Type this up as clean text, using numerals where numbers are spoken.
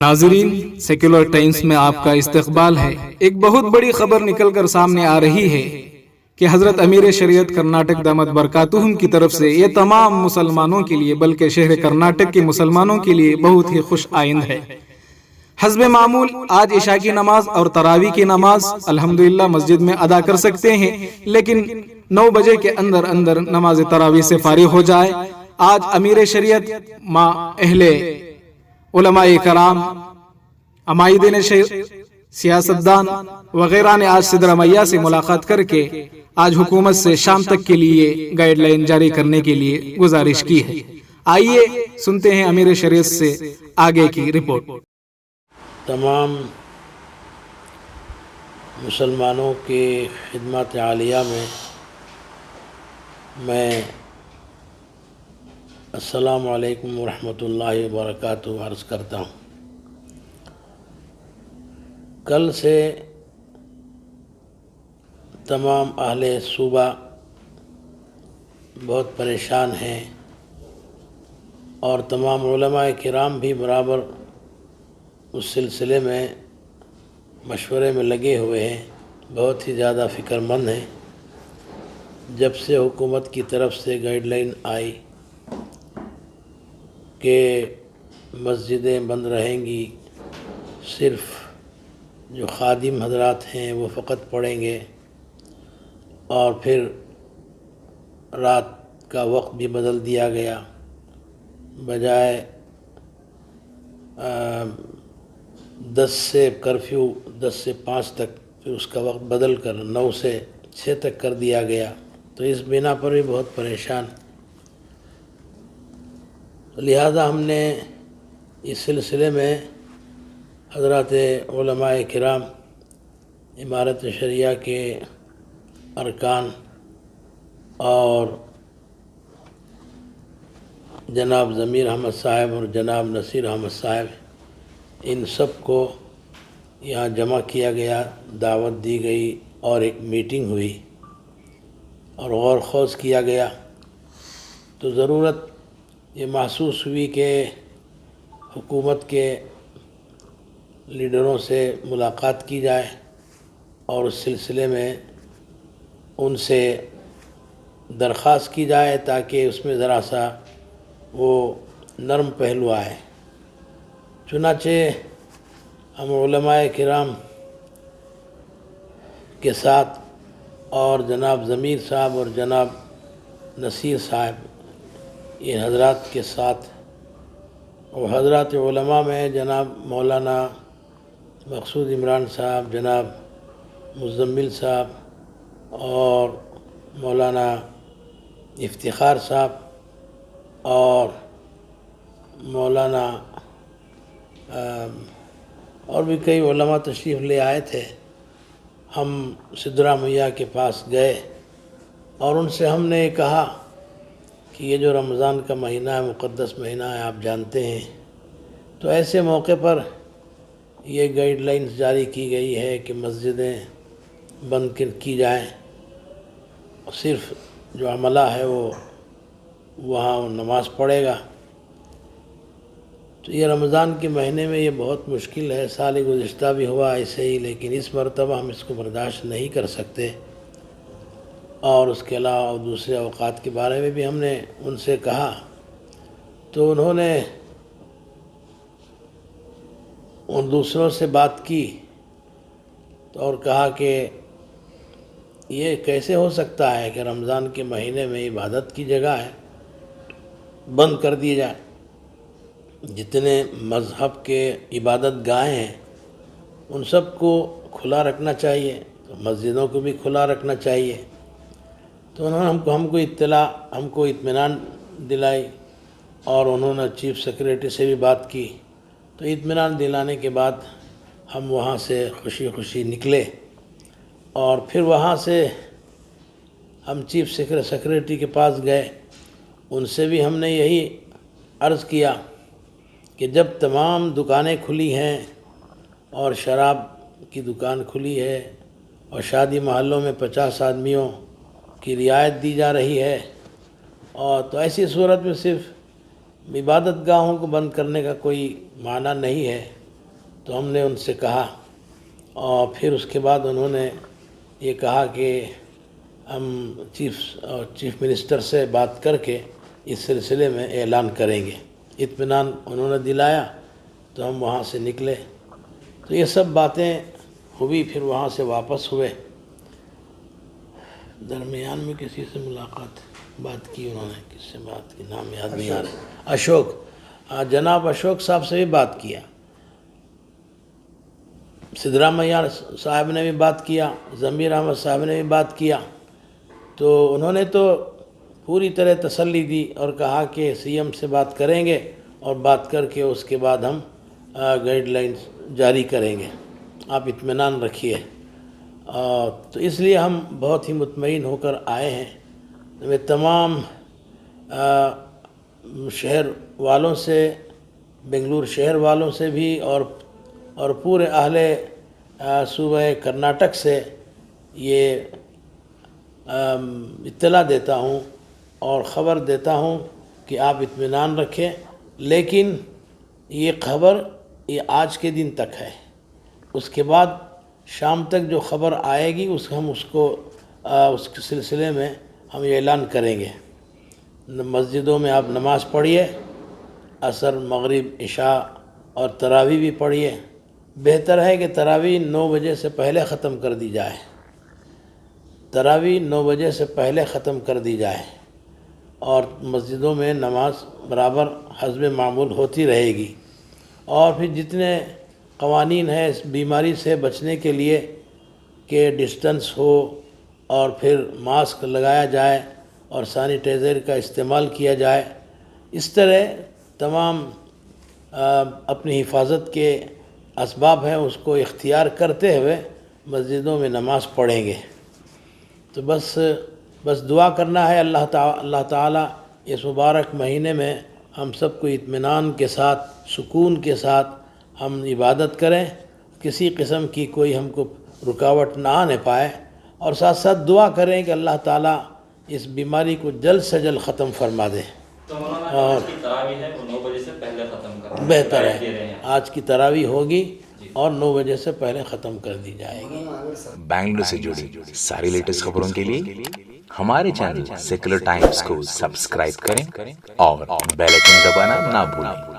ناظرین، secular Times میں آپ کا استقبال ہے۔ ایک بہت بڑی خبر نکل کر سامنے آ رہی ہے کہ حضرت امیر شریعت کرناٹک دامت برکاتہم کی طرف سے یہ تمام مسلمانوں کے لیے بلکہ شہر کرناٹک کے مسلمانوں کے لیے بہت ہی خوش آئند ہے۔ حسب معمول آج عشاء کی نماز اور تراویح کی نماز الحمدللہ مسجد میں ادا کر سکتے ہیں، لیکن 9 بجے کے اندر اندر نماز تراویح سے فارغ ہو جائے۔ آج امیر شریعت مع اہل علماء کرام، عمائدین سیاستدان وغیرہ نے آج صدر میاں سے ملاقات کر کے آج حکومت سے شام تک کے لیے گائیڈ لائن جاری کرنے کے لیے گزارش کی ہے۔ آئیے سنتے ہیں امیر شریعت سے آگے کی رپورٹ۔ تمام مسلمانوں کے خدمات عالیہ میں السلام علیکم ورحمۃ اللہ وبرکاتہ عرض کرتا ہوں۔ کل سے تمام اہل صوبہ بہت پریشان ہیں اور تمام علماء کرام بھی برابر اس سلسلے میں مشورے میں لگے ہوئے ہیں، بہت ہی زیادہ فکر مند ہیں۔ جب سے حکومت کی طرف سے گائیڈ لائن آئی کہ مسجدیں بند رہیں گی، صرف جو خادم حضرات ہیں وہ فقط پڑھیں گے، اور پھر رات کا وقت بھی بدل دیا گیا، بجائے 10 سے کرفیو 10 سے 5 تک، پھر اس کا وقت بدل کر 9 سے 6 تک کر دیا گیا۔ تو اس بنا پر بھی بہت پریشان، لہذا ہم نے اس سلسلے میں حضرات علماء کرام، امارت شریعہ کے ارکان اور جناب ضمیر احمد صاحب اور جناب نصیر احمد صاحب، ان سب کو یہاں جمع کیا گیا، دعوت دی گئی اور ایک میٹنگ ہوئی اور غور خوض کیا گیا۔ تو ضرورت یہ محسوس ہوئی کہ حکومت کے لیڈروں سے ملاقات کی جائے اور اس سلسلے میں ان سے درخواست کی جائے تاکہ اس میں ذرا سا وہ نرم پہلو آئے۔ چنانچہ ہم علماء کرام کے ساتھ اور جناب ضمیر صاحب اور جناب نصیر صاحب، ان حضرات کے ساتھ، اور حضرات علماء میں جناب مولانا مقصود عمران صاحب، جناب مزمل صاحب اور مولانا افتخار صاحب اور مولانا اور بھی کئی علماء تشریف لے آئے تھے۔ ہم صدرہ میاں کے پاس گئے اور ان سے ہم نے کہا کہ یہ جو رمضان کا مہینہ ہے، مقدس مہینہ ہے، آپ جانتے ہیں، تو ایسے موقع پر یہ گائیڈ لائنز جاری کی گئی ہے کہ مسجدیں بند کی جائیں، صرف جو عملہ ہے وہ وہاں نماز پڑھے گا۔ تو یہ رمضان کے مہینے میں یہ بہت مشکل ہے، سال گزشتہ بھی ہوا ایسے ہی، لیکن اس مرتبہ ہم اس کو برداشت نہیں کر سکتے، اور اس کے علاوہ دوسرے اوقات کے بارے میں بھی ہم نے ان سے کہا۔ تو انہوں نے ان دوسروں سے بات کی اور کہا کہ یہ کیسے ہو سکتا ہے کہ رمضان کے مہینے میں عبادت کی جگہ ہے بند کر دی جائے۔ جتنے مذہب کے عبادت گاہیں ہیں ان سب کو کھلا رکھنا چاہیے، تو مسجدوں کو بھی کھلا رکھنا چاہیے۔ تو انہوں نے ہم کو اطمینان دلائی، اور انہوں نے چیف سیکریٹری سے بھی بات کی۔ تو اطمینان دلانے کے بعد ہم وہاں سے خوشی خوشی نکلے، اور پھر وہاں سے ہم چیف سیکریٹری کے پاس گئے۔ ان سے بھی ہم نے یہی عرض کیا کہ جب تمام دکانیں کھلی ہیں اور شراب کی دکان کھلی ہے اور شادی محلوں میں 50 آدمیوں کی رعایت دی جا رہی ہے، اور تو ایسی صورت میں صرف عبادت گاہوں کو بند کرنے کا کوئی معنی نہیں ہے، تو ہم نے ان سے کہا، اور پھر اس کے بعد انہوں نے یہ کہا کہ ہم چیف منسٹر سے بات کر کے اس سلسلے میں اعلان کریں گے۔ اطمینان انہوں نے دلایا تو ہم وہاں سے نکلے۔ تو یہ سب باتیں ہوئی، پھر وہاں سے واپس ہوئے۔ درمیان میں کسی سے بات کی انہوں نے، کس سے بات کی نام یاد نہیں آ رہا، اشوک، جناب اشوک صاحب سے بھی بات کیا، سدھرامیہ صاحب نے بھی بات کیا، ضمیر احمد صاحب نے بھی بات کیا۔ تو انہوں نے تو پوری طرح تسلی دی اور کہا کہ سی ایم سے بات کریں گے اور بات کر کے اس کے بعد ہم گائیڈ لائنز جاری کریں گے، آپ اطمینان رکھیے۔ تو اس لیے ہم بہت ہی مطمئن ہو کر آئے ہیں۔ میں تمام شہر والوں سے، بنگلور شہر والوں سے بھی اور پورے اہل صوبہ کرناٹک سے یہ اطلاع دیتا ہوں اور خبر دیتا ہوں کہ آپ اطمینان رکھیں، لیکن یہ خبر یہ آج کے دن تک ہے، اس کے بعد شام تک جو خبر آئے گی ہم اس کے سلسلے میں ہم یہ اعلان کریں گے۔ مسجدوں میں آپ نماز پڑھیے، عصر، مغرب، عشاء اور تراویح بھی پڑھیے۔ بہتر ہے کہ تراویح 9 بجے سے پہلے ختم کر دی جائے، تراویح 9 بجے سے پہلے ختم کر دی جائے، اور مسجدوں میں نماز برابر حسب معمول ہوتی رہے گی۔ اور پھر جتنے قوانین ہیں اس بیماری سے بچنے کے لیے کہ ڈسٹنس ہو، اور پھر ماسک لگایا جائے اور سینیٹائزر کا استعمال کیا جائے، اس طرح تمام اپنی حفاظت کے اسباب ہیں اس کو اختیار کرتے ہوئے مسجدوں میں نماز پڑھیں گے۔ تو بس دعا کرنا ہے اللہ تعالیٰ اس مبارک مہینے میں ہم سب کو اطمینان کے ساتھ، سکون کے ساتھ ہم عبادت کریں، کسی قسم کی کوئی ہم کو رکاوٹ نہ آنے پائے، اور ساتھ ساتھ دعا کریں کہ اللہ تعالیٰ اس بیماری کو جلد سے جلد ختم فرما دے۔ اور تراویح ہے وہ 9 بجے سے پہلے ختم کر بہتر ہے، آج کی تراویح ہوگی اور 9 بجے سے پہلے ختم کر دی جائے گی۔ بنگلور سے جڑی ساری لیٹسٹ خبروں کے لیے ہمارے چینل سیکولر ٹائمز کو سبسکرائب کریں اور بیل آئکن دبانا نہ بھولیں۔